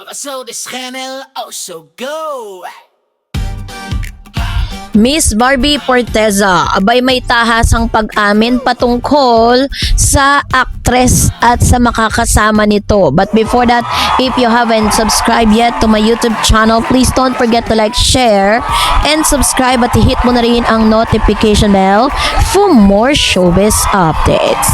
So this channel also go. Miss Barbie Forteza, abay may tahasang pag-amin patungkol sa aktres at sa makakasama nito. But before that, if you haven't subscribed yet to my YouTube channel, please don't forget to like, share, and subscribe at hit mo na rin ang notification bell for more showbiz updates.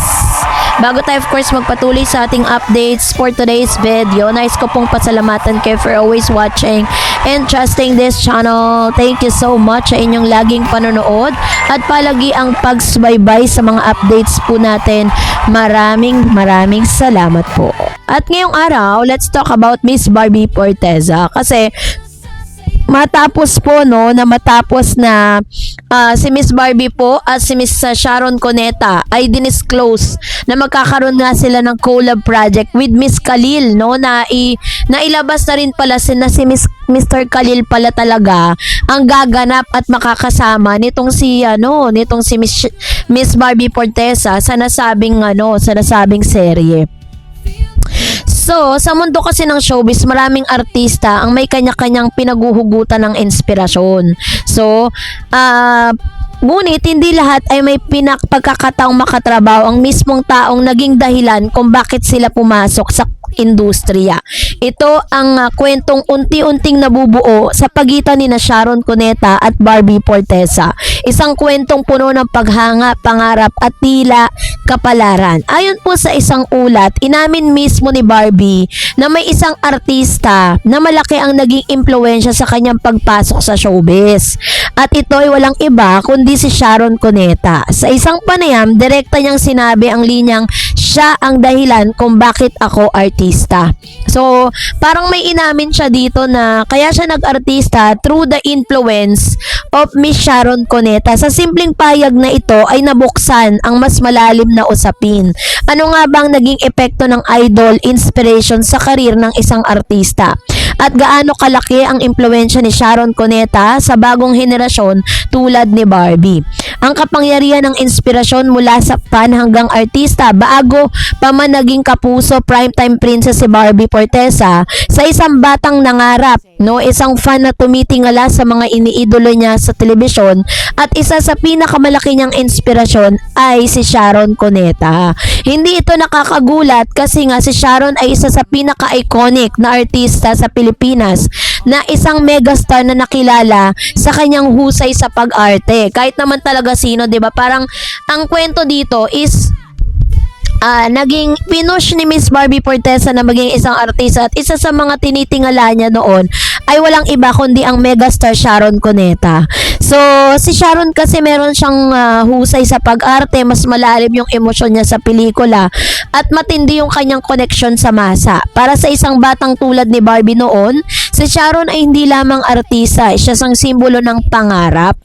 Bago tayo of course magpatuloy sa ating updates for today's video, nais ko pong pasalamatan kayo for always watching and trusting this channel. Thank you so much sa inyong laging panonood at palagi ang pagsubaybay sa mga updates po natin. Maraming salamat po. At ngayong araw, let's talk about Miss Barbie Forteza kasi matapos na si Miss Barbie po at si Miss Sharon Cuneta ay dinisclose na magkakaroon nga sila ng collab project with Miss Khalil, no, na ilabas na rin pala si Mr. Khalil pala talaga ang gaganap at makakasama nitong si Miss Barbie Forteza sa nasabing serye. So, sa mundo kasi ng showbiz, maraming artista ang may kanya-kanyang pinaguhugutan ng inspirasyon. So, ngunit hindi lahat ay may pagkakataong makatrabaho ang mismong taong naging dahilan kung bakit sila pumasok sa industriya. Ito ang kwentong unti-unting nabubuo sa pagitan ni Sharon Cuneta at Barbie Forteza. Isang kwentong puno ng paghanga, pangarap at tila kapalaran. Ayon po sa isang ulat, inamin mismo ni Barbie na may isang artista na malaki ang naging impluwensya sa kanyang pagpasok sa showbiz. At ito ay walang iba kundi si Sharon Cuneta. Sa isang panayam, direkta niyang sinabi ang linyang siya ang dahilan kung bakit ako artista. So, parang may inamin siya dito na kaya siya nag-artista through the influence of Miss Sharon Cuneta. Sa simpleng payag na ito ay nabuksan ang mas malalim na usapin. Ano nga bang naging epekto ng idol inspiration sa karir ng isang artista? At gaano kalaki ang impluwensya ni Sharon Cuneta sa bagong henerasyon tulad ni Barbie? Ang kapangyarihan ng inspirasyon mula sa fan hanggang artista, bago pa man naging kapuso primetime princess si Barbie Forteza sa isang batang nangarap, no, isang fan na tumitingala sa mga iniidolo niya sa telebisyon, at isa sa pinakamalaki niyang inspirasyon ay si Sharon Cuneta. Hindi ito nakakagulat kasi nga si Sharon ay isa sa pinaka-iconic na artista sa Pilipinas, na isang megastar na nakilala sa kanyang husay sa pag-arte. Kahit naman talaga sino, 'di ba? Parang ang kwento dito is naging pinush ni Miss Barbie Forteza na maging isang artista, at isa sa mga tinitingala niya noon ay walang iba kundi ang megastar Sharon Cuneta. So, si Sharon kasi meron siyang husay sa pag-arte, mas malalim yung emosyon niya sa pelikula, at matindi yung kanyang connection sa masa. Para sa isang batang tulad ni Barbie noon, si Sharon ay hindi lamang artista, siya isang simbolo ng pangarap.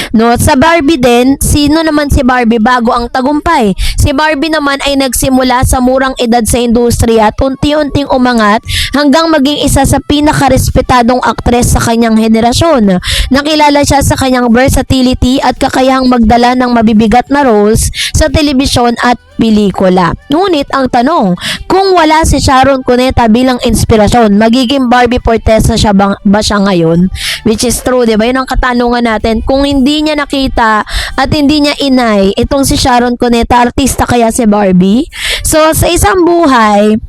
No, sa Barbie din, sino naman si Barbie bago ang tagumpay? Si Barbie naman ay nagsimula sa murang edad sa industriya at unti-unting umangat hanggang maging isa sa pinakarespetadong aktres sa kanyang henerasyon. Nakilala siya sa kanyang versatility at kakayahang magdala ng mabibigat na roles sa telebisyon at pelikula. Ngunit ang tanong, kung wala si Sharon Cuneta bilang inspirasyon, magiging Barbie Forteza siya ba siya ngayon? Which is true, diba? Yun ang katanungan natin. Kung hindi niya nakita at hindi niya inay itong si Sharon Cuneta, artista kaya si Barbie? So, sa isang buhay,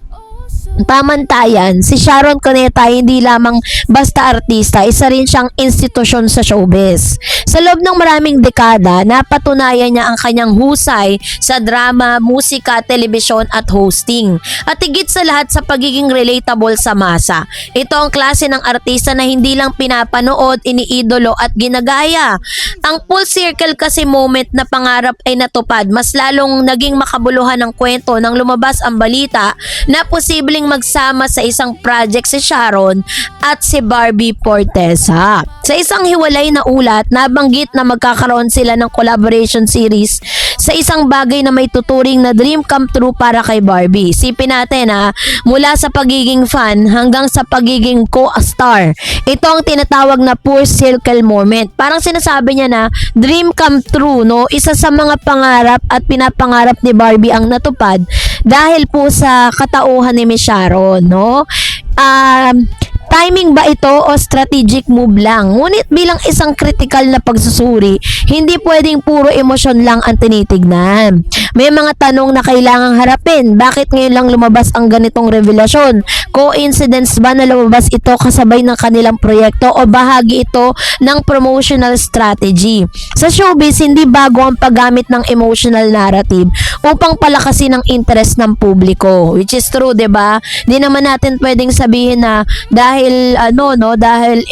pamantayan, si Sharon Cuneta hindi lamang basta artista, isa rin siyang institusyon sa showbiz. Sa loob ng maraming dekada, napatunayan niya ang kanyang husay sa drama, musika, telebisyon at hosting. At higit sa lahat sa pagiging relatable sa masa. Ito ang klase ng artista na hindi lang pinapanood, iniidolo at ginagaya. Ang full circle kasi moment na pangarap ay natupad, mas lalong naging makabuluhan ng kwento nang lumabas ang balita na posibleng magsama sa isang project si Sharon at si Barbie Forteza. Sa isang hiwalay na ulat, nabanggit na magkakaroon sila ng collaboration series sa isang bagay na may tuturing na dream come true para kay Barbie. Sipin natin mula sa pagiging fan hanggang sa pagiging co-star. Ito ang tinatawag na full circle moment. Parang sinasabi niya na dream come true, no? Isa sa mga pangarap at pinapangarap ni Barbie ang natupad dahil po sa katauhan ni Miss Sharon, no? timing ba ito o strategic move lang? Ngunit bilang isang critical na pagsusuri, hindi pwedeng puro emosyon lang ang tinitignan. May mga tanong na kailangang harapin. Bakit ngayon lang lumabas ang ganitong revelasyon? Coincidence ba na lumabas ito kasabay ng kanilang proyekto o bahagi ito ng promotional strategy? Sa showbiz, hindi bago ang paggamit ng emotional narrative upang palakasin ang interest ng publiko. Which is true, 'di ba? Di naman natin pwedeng sabihin na dahil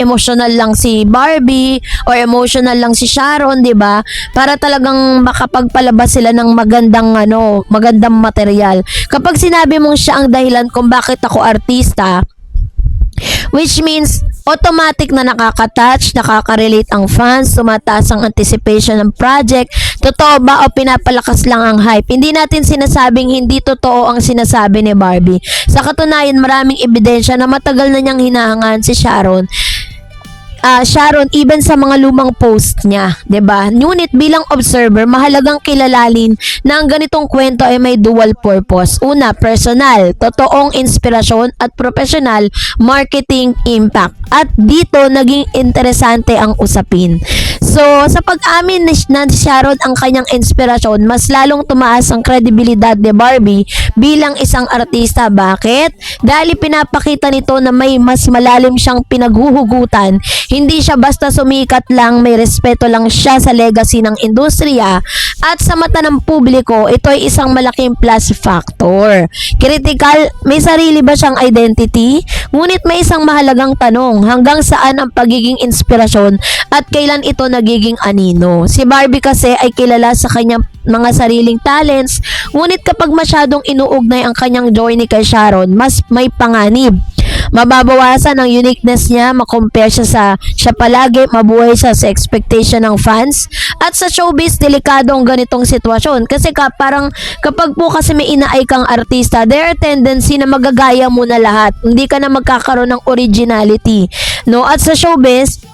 emotional lang si Barbie or emotional lang si Sharon, 'di ba? Para talagang makapagpalabas sila ng magandang material. Kapag sinabi mong siya ang dahilan kung bakit ako artista, which means automatic na nakaka-touch, nakaka-relate ang fans, tumataas ang anticipation ng project. Totoo ba o pinapalakas lang ang hype? Hindi natin sinasabing hindi totoo ang sinasabi ni Barbie. Sa katunayan, maraming ebidensya na matagal na niyang hinahangaan si Sharon, even sa mga lumang post niya, 'di ba? Ngunit bilang observer, mahalagang kilalalin na ang ganitong kwento ay may dual purpose. Una, personal, totoong inspirasyon at professional marketing impact. At dito naging interesante ang usapin. So, sa pag-amin ni Sharon ang kanyang inspirasyon, mas lalong tumaas ang kredibilidad ni Barbie bilang isang artista. Bakit? Dahil pinapakita nito na may mas malalim siyang pinaghuhugutan. Hindi siya basta sumikat lang, may respeto lang siya sa legacy ng industriya at sa mata ng publiko, ito ay isang malaking plus factor. Critical, may sarili ba siyang identity? Ngunit may isang mahalagang tanong, hanggang saan ang pagiging inspirasyon at kailan ito nagiging anino? Si Barbie kasi ay kilala sa kanyang mga sariling talents, ngunit kapag masyadong inuugnay ang kanyang journey kay Sharon, mas may panganib. Mababawasan ang uniqueness niya, makompare siya palagi, mabuhay siya sa expectation ng fans. At sa showbiz, delikado ang ganitong sitwasyon. Kasi parang kapag po kasi may inaay kang artista, there are tendency na magagaya mo na lahat. Hindi ka na magkakaroon ng originality. No? At sa showbiz,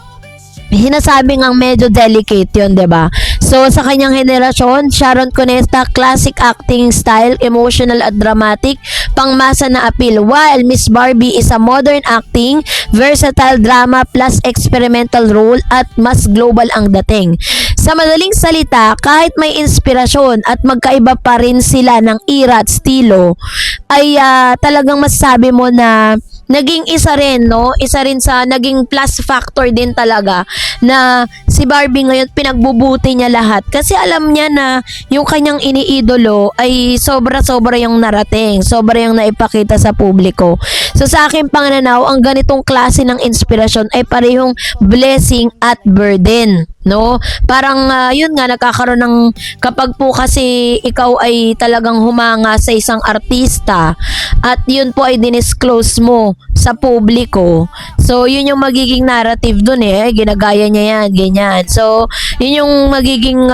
hinasabing ang medyo delicate yun, 'di ba? So, sa kanyang henerasyon, Sharon Cuneta, classic acting style, emotional at dramatic, pangmasa na appeal. While Miss Barbie is a modern acting, versatile drama plus experimental role at mas global ang dating. Sa madaling salita, kahit may inspirasyon at magkaiba pa rin sila ng era at estilo, ay talagang masasabi mo na naging isa rin, no? Isa rin sa naging plus factor din talaga na si Barbie ngayon pinagbubuti niya lahat kasi alam niya na yung kanyang iniidolo ay sobra-sobra yung narating, sobra yung naipakita sa publiko. So sa aking pangananaw, ang ganitong klase ng inspirasyon ay parehong blessing at burden. No? Parang yun nga nagkakaroon ng kapag po kasi ikaw ay talagang humanga sa isang artista at yun po ay dinisclose mo sa publiko. So yun yung magiging narrative dun ginagaya niya yan, ganyan. So yun yung magiging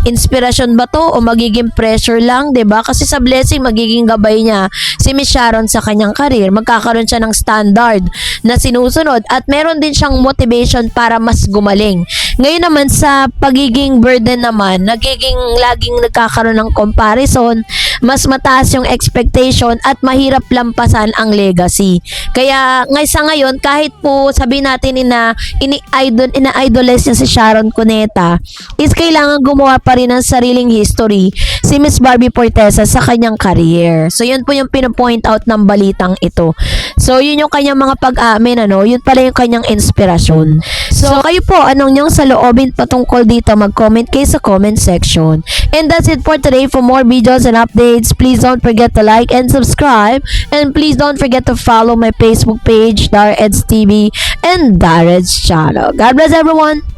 inspirasyon ba to o magiging pressure lang, 'di ba? Kasi sa blessing magiging gabay niya si Miss Sharon sa kanyang career. Magkakaroon siya ng standard na sinusunod at meron din siyang motivation para mas gumaling. Ngayon naman sa pagiging burden naman, laging nagkakaroon ng comparison, mas mataas yung expectation at mahirap lampasan ang legacy. Kaya sa ngayon, kahit po sabihin natin ina-idolize niya si Sharon Cuneta, is kailangan gumawa pa rin ng sariling history si Miss Barbie Forteza sa kanyang career. So yun po yung pinapoint out ng balitang ito. So yun yung kanyang mga pag-amin, yun pala yung kanyang inspirasyon. So kayo po, anong yung saloobin patungkol dito? Mag-comment kayo sa comment section. And that's it for today. For more videos and updates, please don't forget to like and subscribe. And please don't forget to follow my Facebook page, Dareds TV and Dareds Channel. God bless everyone!